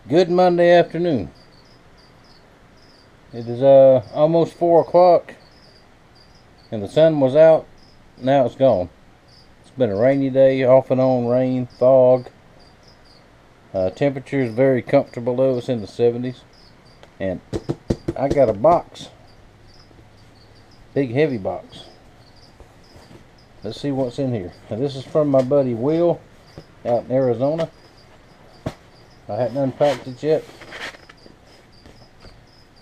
Good Monday afternoon. It is almost 4 o'clock and the sun was out. Now it's gone. It's been a rainy day, off and on rain, fog. Temperature is very comfortable though. It's in the 70s. And I got a box. Big heavy box. Let's see what's in here. Now, this is from my buddy Will out in Arizona. I hadn't unpacked it yet.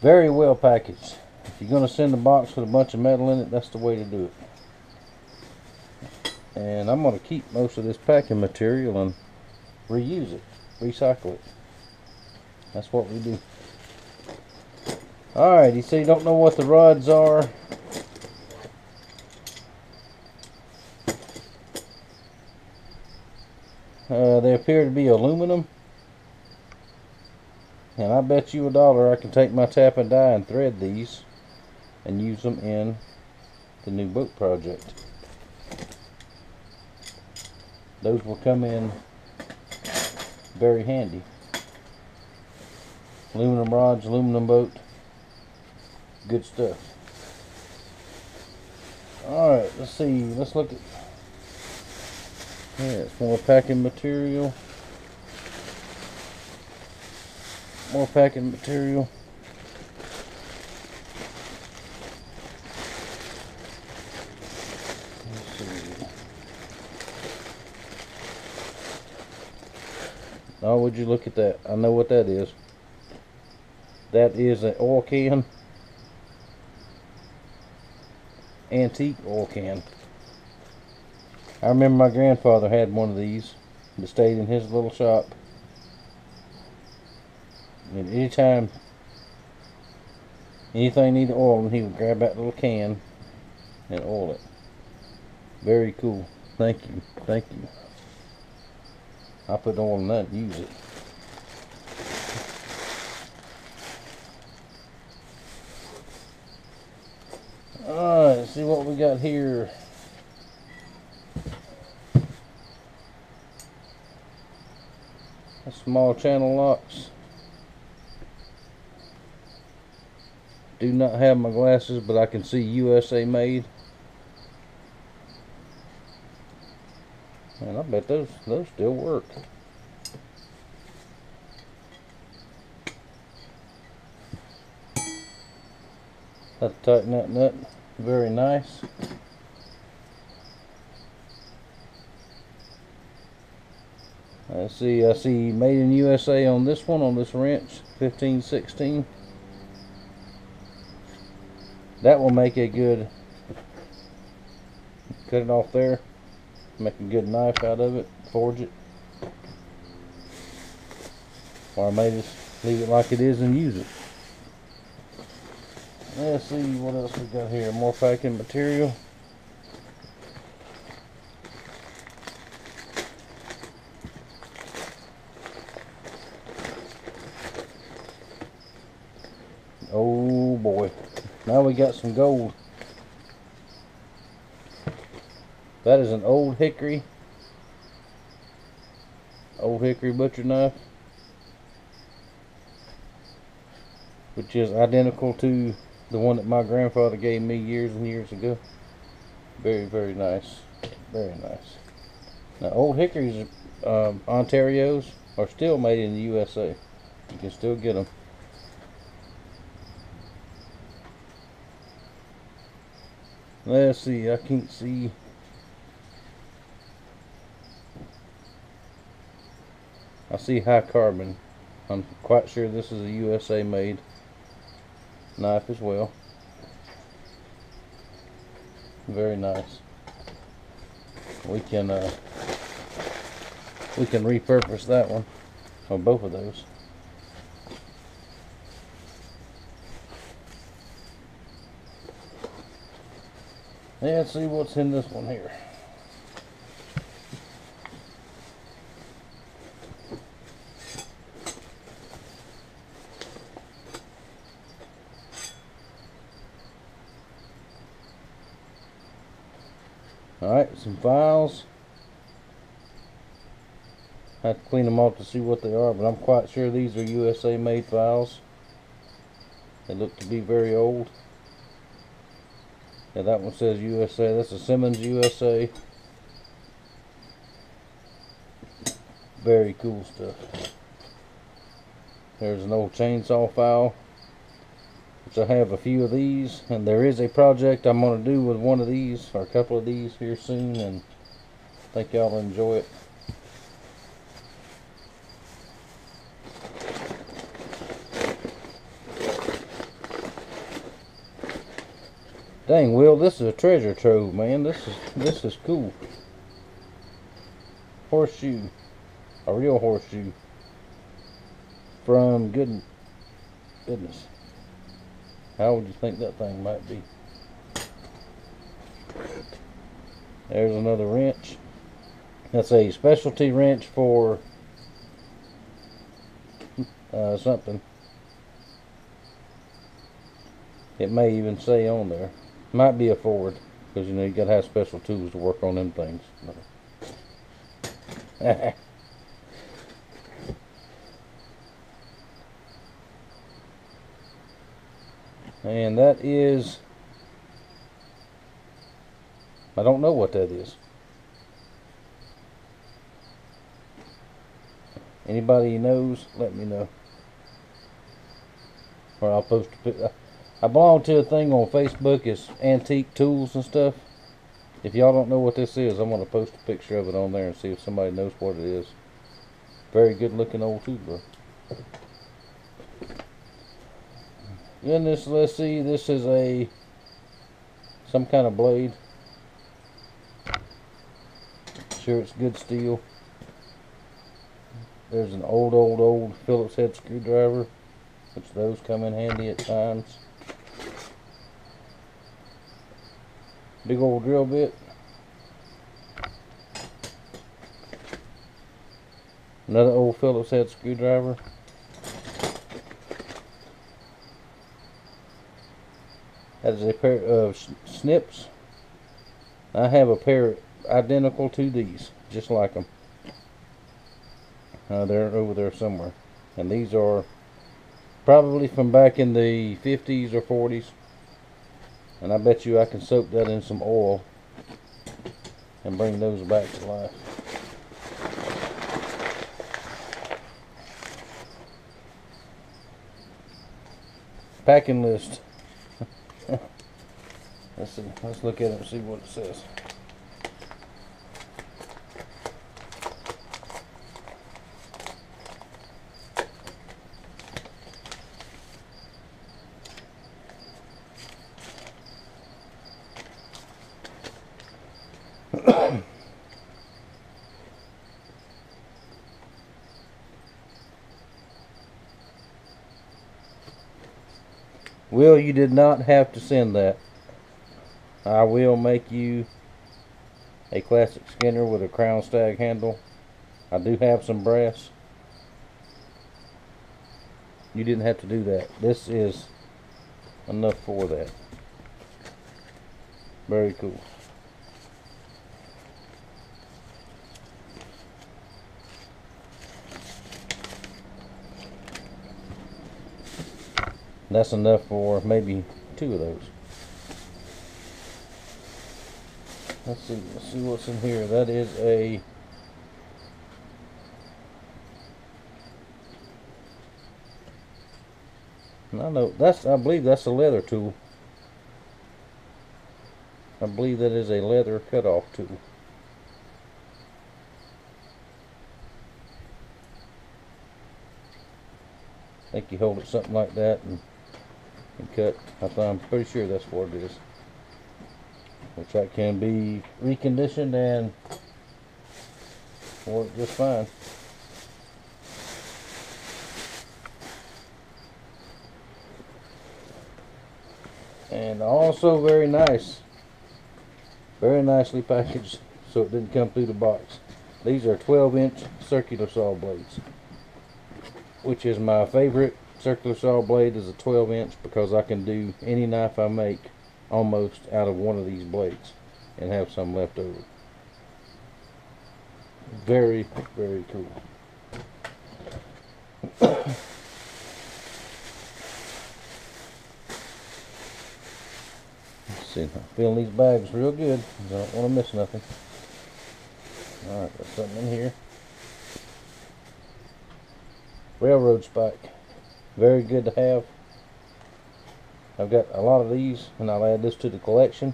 Very well packaged. If you're going to send a box with a bunch of metal in it, that's the way to do it. And I'm going to keep most of this packing material and reuse it, recycle it. That's what we do. Alright, you see, you don't know what the rods are. They appear to be aluminum. And I bet you $1 I can take my tap and die and thread these and use them in the new boat project. Those will come in very handy. Aluminum rods, aluminum boat, good stuff. Alright, let's see, let's look at, yeah, it's more packing material. More packing material. Let's see. Oh, would you look at that? I know what that is. That is an oil can. Antique oil can. I remember my grandfather had one of these. It stayed in his little shop. And anytime anything needed oil, he would grab that little can and oil it. Very cool. Thank you. Thank you. I put oil in that and use it. Alright, let's see what we got here. Small channel locks. Do not have my glasses, but I can see USA made. And I bet those still work. Have to tighten that nut. Very nice. Let's see, I see made in USA on this one, on this wrench, 1516. That will make a good, cut it off there, make a good knife out of it, forge it. Or I may just leave it like it is and use it. Let's see what else we got here. More packing material. Oh boy. Now we got some gold. That is an old hickory butcher knife, which is identical to the one that my grandfather gave me years and years ago. Very, very nice. Very nice. Now, old hickories, Ontario's, are still made in the USA. You can still get them. Let's see, I can't see. I see high carbon. I'm quite sure this is a USA made knife as well. Very nice. We can repurpose that one, or both of those. Let's see what's in this one here. Alright, some files. I have to clean them off to see what they are, but I'm quite sure these are USA made files. They look to be very old. Yeah, that one says USA. That's a Simmons USA. Very cool stuff. There's an old chainsaw file, which I have a few of these, and there is a project I'm going to do with one of these, or a couple of these here soon, and I think y'all will enjoy it. Dang, Will, this is a treasure trove, man. This is cool. Horseshoe. A real horseshoe. From goodness. How would you think that thing might be? There's another wrench. That's a specialty wrench for something. It may even say on there. Might be a Ford, because you know you gotta have special tools to work on them things. And that is, I don't know what that is. Anybody knows, let me know. Or I'll post a picture. I belong to a thing on Facebook. It's antique tools and stuff. If y'all don't know what this is, I'm going to post a picture of it on there and see if somebody knows what it is. Very good looking old tool, bro. Then this, let's see, this is some kind of blade. Sure, it's good steel. There's an old Phillips head screwdriver, which those come in handy at times. Big old drill bit. Another old Phillips head screwdriver. That is a pair of snips. I have a pair identical to these, just like them. They're over there somewhere. And these are probably from back in the 50s or 40s. And I bet you I can soak that in some oil and bring those back to life. Packing list. Let's see. Let's look at it and see what it says. Will, you did not have to send that. I will make you a classic Skinner with a crown stag handle. I do have some brass. You didn't have to do that. This is enough for that. Very cool. That's enough for maybe 2 of those. Let's see what's in here. That is a I believe that's a leather tool. I believe that is a leather cutoff tool. I think you hold it something like that and cut. I'm pretty sure that's what it is. Which that can be reconditioned and work just fine. And also very nice. Very nicely packaged, so it didn't come through the box. These are 12-inch circular saw blades, which is my favorite circular saw blade, is a 12-inch, because I can do any knife I make almost out of one of these blades and have some left over. Very, very cool. See, I'm feeling these bags real good. I don't want to miss nothing. Alright, got something in here. Railroad spike. Very good to have. I've got a lot of these, and I'll add this to the collection.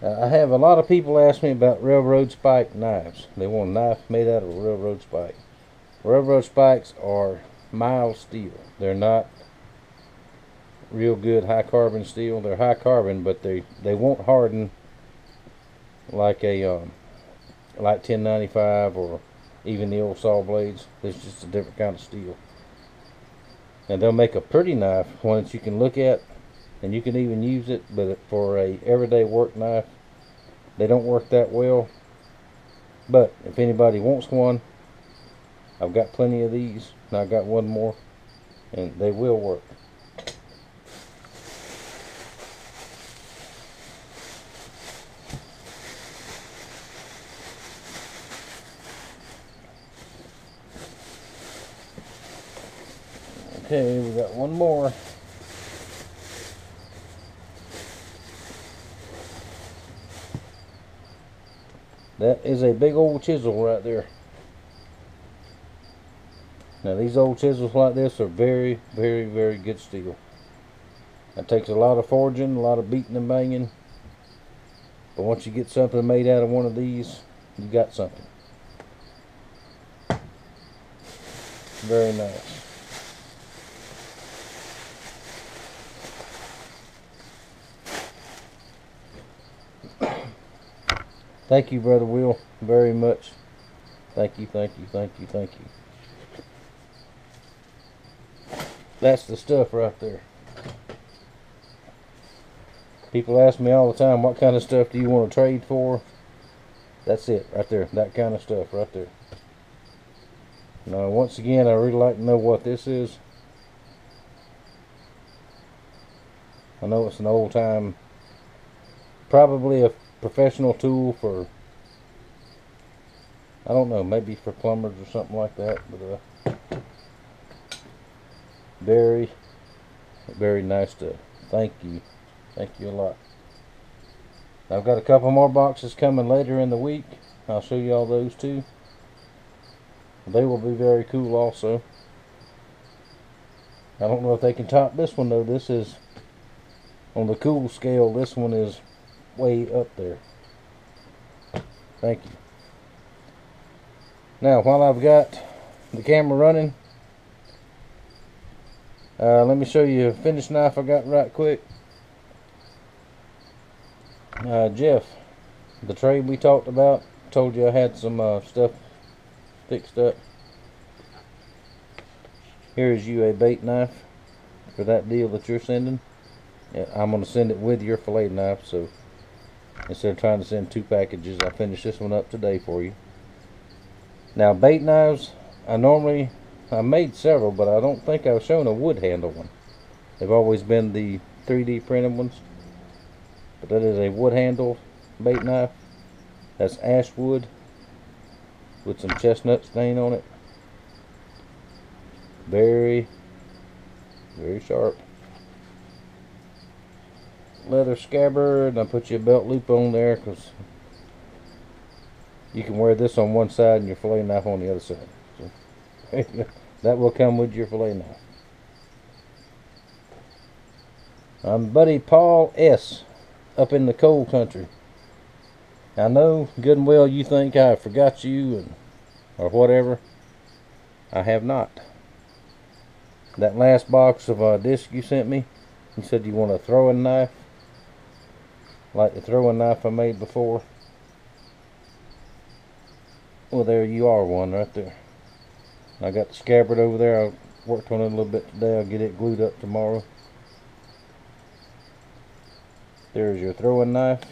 I have a lot of people ask me about railroad spike knives. They want a knife made out of a railroad spike. Railroad spikes are mild steel. They're not real good high carbon steel. They're high carbon, but they won't harden like a like 1095 or even the old saw blades. It's just a different kind of steel. And they'll make a pretty knife, one that you can look at and you can even use it, but for a everyday work knife, they don't work that well. But if anybody wants one, I've got plenty of these, and I've got one more, and they will work. Okay, we got one more. That is a big old chisel right there. Now these old chisels like this are very, very, very good steel. It takes a lot of forging, a lot of beating and banging. But once you get something made out of one of these, you got something. Very nice. Thank you, Brother Will, very much. Thank you, thank you, thank you, thank you. That's the stuff right there. People ask me all the time, what kind of stuff do you want to trade for? That's it, right there. That kind of stuff right there. Now, once again, I really like to know what this is. I know it's an old time, probably a professional tool for, I don't know, maybe for plumbers or something like that, but very, very nice stuff. Thank you a lot. I've got a couple more boxes coming later in the week. I'll show you all those too. They will be very cool also. I don't know if they can top this one though. This is on the cool scale. This one is way up there. Thank you. Now, while I've got the camera running, let me show you a finished knife I got right quick. Jeff, the tray we talked about, told you I had some stuff fixed up. Here is you a bait knife for that deal that you're sending. Yeah, I'm going to send it with your fillet knife, so instead of trying to send two packages, I finished this one up today for you. Now, bait knives, I made several, but I don't think I've shown a wood handle one. They've always been the 3D printed ones. But that is a wood handle bait knife. That's ash wood with some chestnut stain on it. Very, very sharp. Leather scabbard, and I put you a belt loop on there because you can wear this on one side and your fillet knife on the other side. So that will come with your fillet knife. I'm buddy Paul S. up in the coal country. I know good and well you think I forgot you or whatever. I have not. That last box of disc you sent me, you said you want a throwing knife, like the throwing knife I made before. Well, there you are, one right there. I got the scabbard over there. I worked on it a little bit today. I'll get it glued up tomorrow. There's your throwing knife.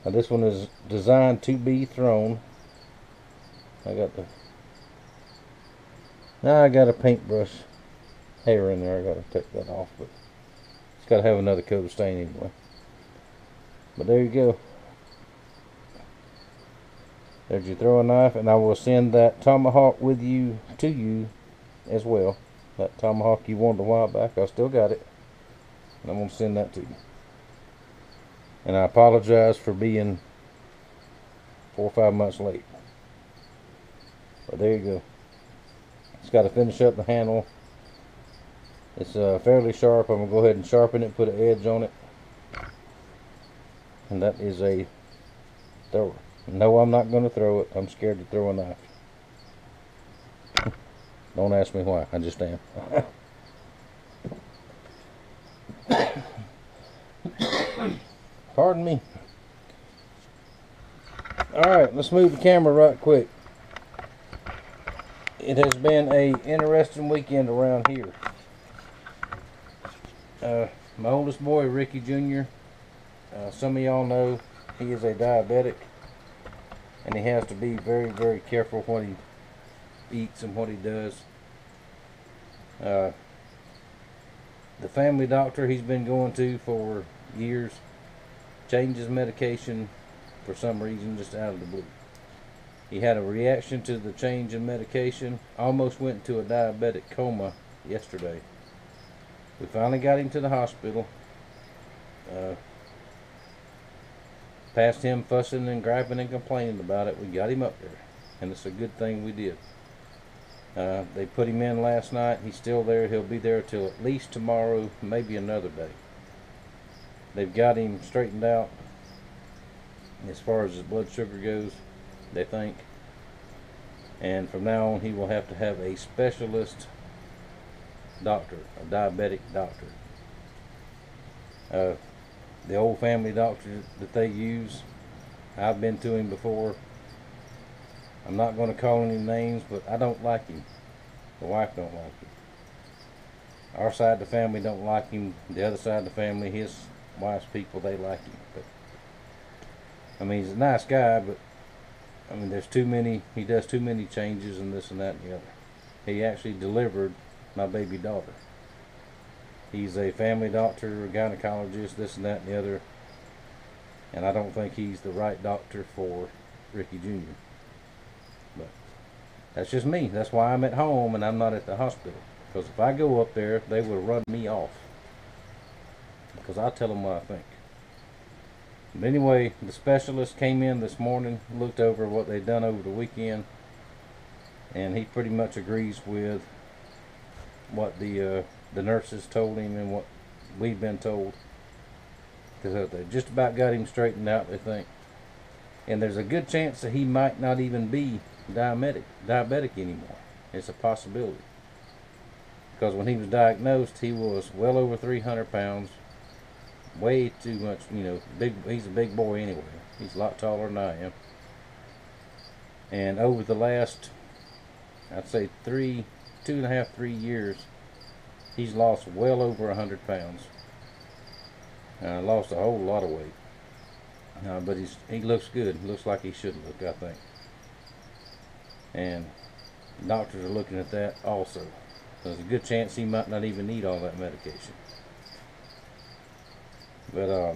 Now this one is designed to be thrown. Now I got a paintbrush hair in there. I gotta take that off, but it's gotta have another coat of stain anyway. But there you go. There's your throwing knife, and I will send that tomahawk with you to you as well. That tomahawk you wanted a while back, I still got it. And I'm going to send that to you. And I apologize for being 4 or 5 months late. But there you go. It's got to finish up the handle. It's fairly sharp. I'm going to go ahead and sharpen it, put an edge on it. And that is a thrower. No, I'm not going to throw it. I'm scared to throw a knife. Don't ask me why. I just am. Pardon me. Alright, let's move the camera right quick. It has been a interesting weekend around here. My oldest boy, Ricky Jr., some of y'all know he is a diabetic, and he has to be very, very careful what he eats and what he does. The family doctor he's been going to for years changed his medication for some reason, just out of the blue. He had a reaction to the change in medication, almost went into a diabetic coma yesterday. We finally got him to the hospital. Past him fussing and griping and complaining about it, we got him up there, and it's a good thing we did. They put him in last night. He's still there. He'll be there till at least tomorrow, maybe another day. They've got him straightened out as far as his blood sugar goes, they think. And from now on, he will have to have a specialist doctor, a diabetic doctor. The old family doctor that they use, I've been to him before. I'm not going to call any names, but I don't like him. The wife don't like him. Our side of the family don't like him. The other side of the family, his wife's people, they like him. But I mean, he's a nice guy, but I mean, there's too many. He does too many changes and this and that and the other. He actually delivered my baby daughter. He's a family doctor, a gynecologist, this and that and the other. And I don't think he's the right doctor for Ricky Jr. But that's just me. That's why I'm at home and I'm not at the hospital. Because if I go up there, they will run me off. Because I tell them what I think. But anyway, the specialist came in this morning, looked over what they'd done over the weekend, and he pretty much agrees with what the nurses told him and what we've been told. Because they just about got him straightened out, they think. And there's a good chance that he might not even be diabetic anymore. It's a possibility. Because when he was diagnosed, he was well over 300 pounds. Way too much, you know, he's a big boy anyway. He's a lot taller than I am. And over the last, I'd say 2.5, 3 years, he's lost well over 100 pounds. Lost a whole lot of weight. But he looks good. He looks like he should look, I think. And doctors are looking at that also. There's a good chance he might not even need all that medication. But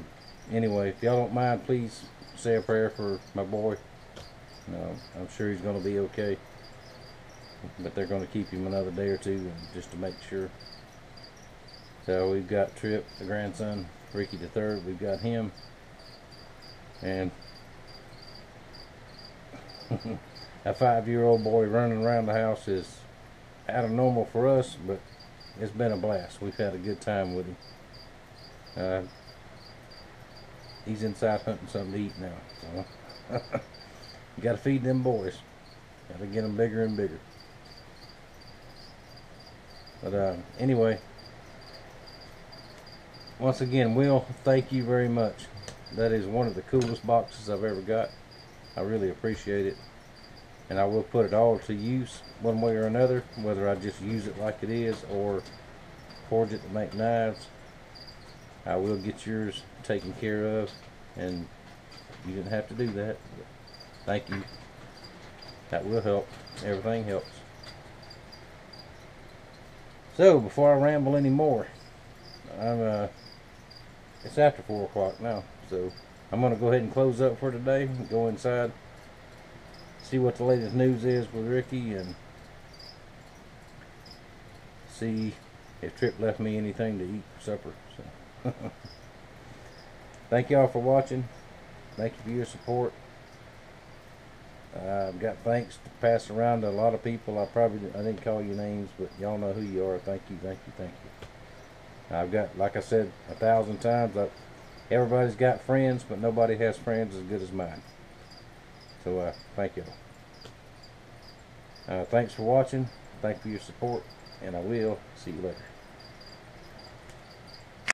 anyway, if y'all don't mind, please say a prayer for my boy. I'm sure he's going to be okay. But they're going to keep him another day or two, and just to make sure. So we've got Trip, the grandson, Ricky the third. We've got him. And a 5-year-old boy running around the house is out of normal for us, but it's been a blast. We've had a good time with him. He's inside hunting something to eat now. So you gotta feed them boys. Gotta get them bigger and bigger. But anyway, once again, Will, thank you very much. That is one of the coolest boxes I've ever got. I really appreciate it. And I will put it all to use one way or another, whether I just use it like it is or forge it to make knives. I will get yours taken care of, and you didn't have to do that, but thank you. That will help. Everything helps. So before I ramble anymore, it's after 4 o'clock now, so I'm going to go ahead and close up for today and go inside, see what the latest news is with Ricky, and see if Trip left me anything to eat for supper. So Thank y'all for watching. Thank you for your support. I've got thanks to pass around to a lot of people. I didn't call your names, but y'all know who you are. Thank you, thank you, thank you. I've got, like I said 1,000 times, everybody's got friends, but nobody has friends as good as mine. So thank y'all. Thanks for watching. Thank you for your support, and I will see you later.